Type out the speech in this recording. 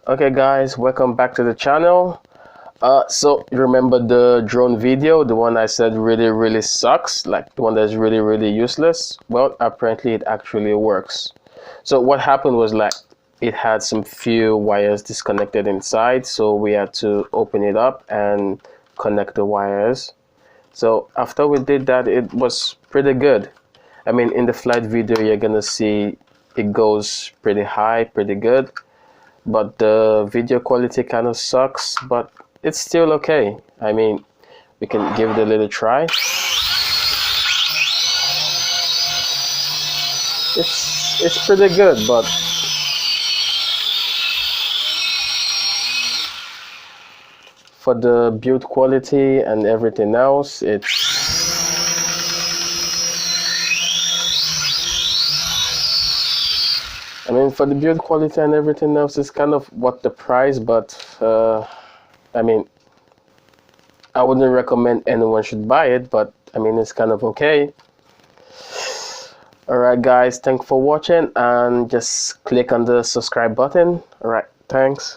Okay guys, welcome back to the channel. So you remember the drone video, the one I said really sucks, like the one that's really useless? Well, apparently it actually works. So what happened was, like, it had some few wires disconnected inside, so we had to open it up and connect the wires. So after we did that, it was pretty good. I mean, in the flight video you're gonna see it goes pretty high, pretty good, but the video quality kind of sucks, but it's still okay. I mean, we can give it a little try. It's pretty good, but for the build quality and everything else, I mean, for the build quality and everything else, it's kind of what the price, but I mean, I wouldn't recommend anyone should buy it, but I mean, it's kind of okay. Alright guys, thanks for watching, and just click on the subscribe button. Alright, thanks.